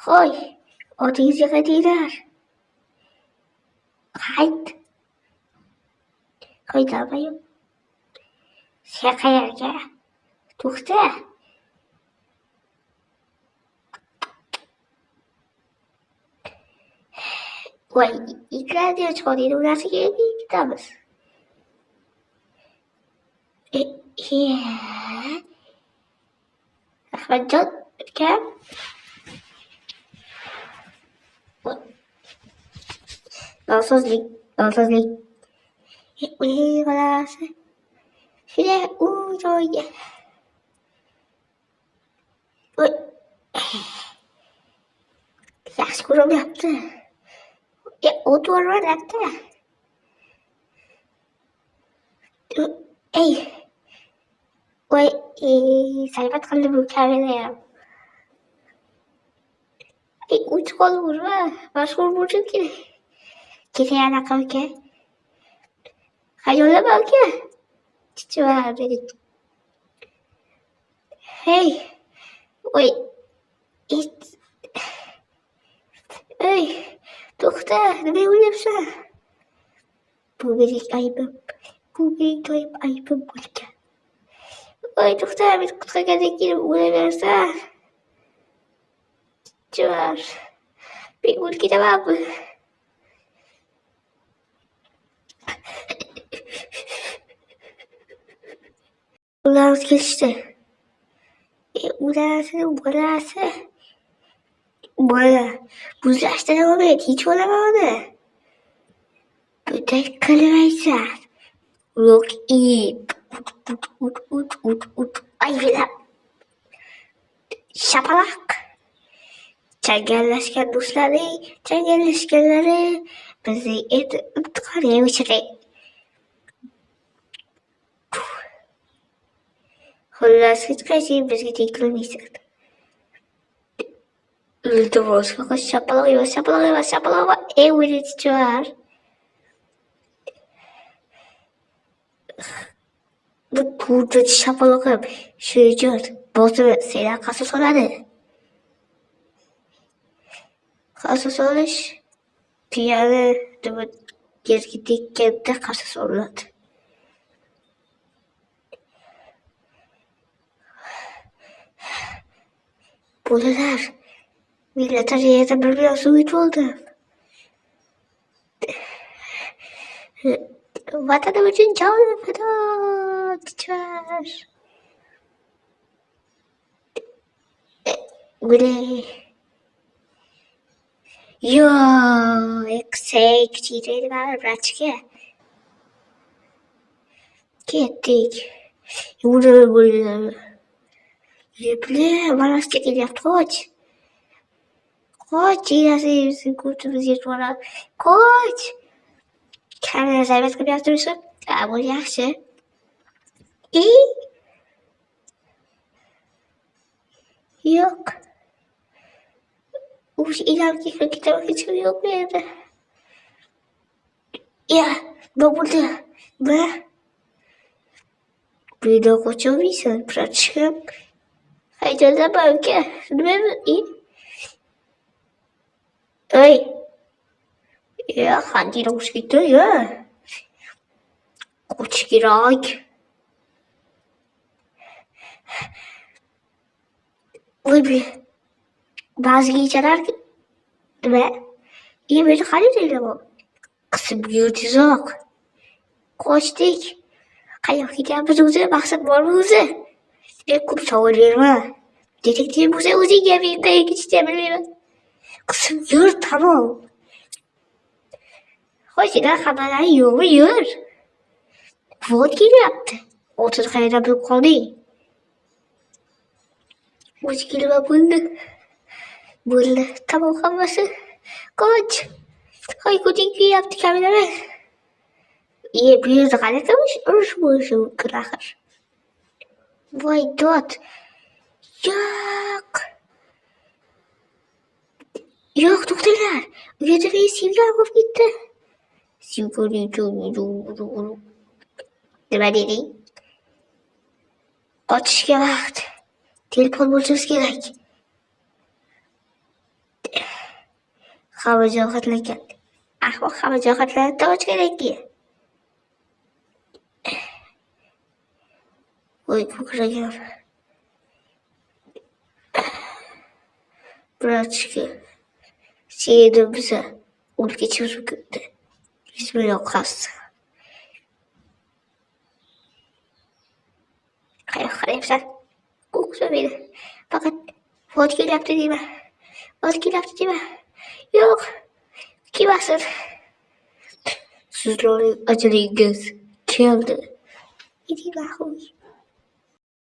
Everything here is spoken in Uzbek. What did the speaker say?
Qo'y, otingizga qaytinglar. Qayt. Qaytarmayman. Sen qayerga? To'xta. Voy, itlarni chiqaringlar, ularsiga ketamiz. Rahmatjon ukam. Nosozlik. Uy, bolasi. Shunday joyga. Yaxshi ko'rinyapti. O't o'rmanapti. Voy, saybat qildi bu kamerayam. Uch qo'l urma, mashhur bo'lishim kerak. Ketayana aka. Qayoqda aka? Chichvar. Hey. Voy. Ey, to'xta, nima o'ylayapsan? Bu mening aybim. Bu mening doim aybim bo'lgan. Voy, to'xta, meni qutqargandek kelib o'ylayversan. Chichvar. Men o'lib ketamanmi? Ular kelishdi. Bolasi. Bola, buzlashda davom et, hech bo'lamadi. Bunday qilmaysan. Yo'q, ayvilab. Shapaloq. Changallashgan do'stlaring, bizning intiqorga o'chiring. Xullas, hech qaysi bizga teng kelmaysan. Iltimos, faqat shapaloq emas. O'yini chichvar. Bu to'rtinchi shapaloqim. Shu ijod bosimi sendan qasos oladi. Qasos olish tuyani yerga tekkanda qasos oladi. Bolalar, millatlar yerda bir suv yutib oldim. Vatanim uchun jonim fido, chichvar. Kichikroq vrachga ketdik. Yurib bo'ldi. Yepli, varasga kelyapti, qoch. Qoch, bizni ko'rtimiz yetib oladi. Qoch. Kamera saybat qilyaptimisan? Bu yaxshi. Yo'q. O'sha ilarga ketaman, hech kim yo'q bu yerda. Nima bo'ldi? Buyda qocholmaysan, prachkam. Haydalama aka. Nima? Qanday o'qish ketdi? Qochish kerak. Ba'zi kechalar nima? Meni qanday qisib yurtizoq. Qochdik. Qayoqqa ketyapmiz o'zi? Maqsad bormi o'zi? Ko'p savol berma. Detektiv bo'lsa o'zingga men qayerga ketishni bilmayman. Qisib yur, tamom. Qo'shida xabarlar yo'qmi? Yur. Vot kelyapti. O'tin qayerda bilib qolding? O'zi kelma bo'ldi. Tamom hammasi. Qoch. Ko'ching kuyapti kameralar. Bu yerda qanaqa urush bo'lishi mumkin axir? Voy dod. Yo'q, to'xtanglar. U yerda meni sevgan bo'lib ketdi. Nima deding? Qochishga vaqt. Telefon bo'lishimiz kerak. Havo jarohatlangan. Ahmoq havo jarohatlanib tavash kerakki. Voy ko'kragim. Brachka. Seni biza o'lib ketishimiz mumkin. Bismillah qasdi. Qayoqqa qarayapsan? Ko'ksa meni. Faqat vod kelyapti deyman. Vod kelyapti deyman. Yo'q. Kelmasin. Sizlarning ajalingiz keldi. Idiy maxluq.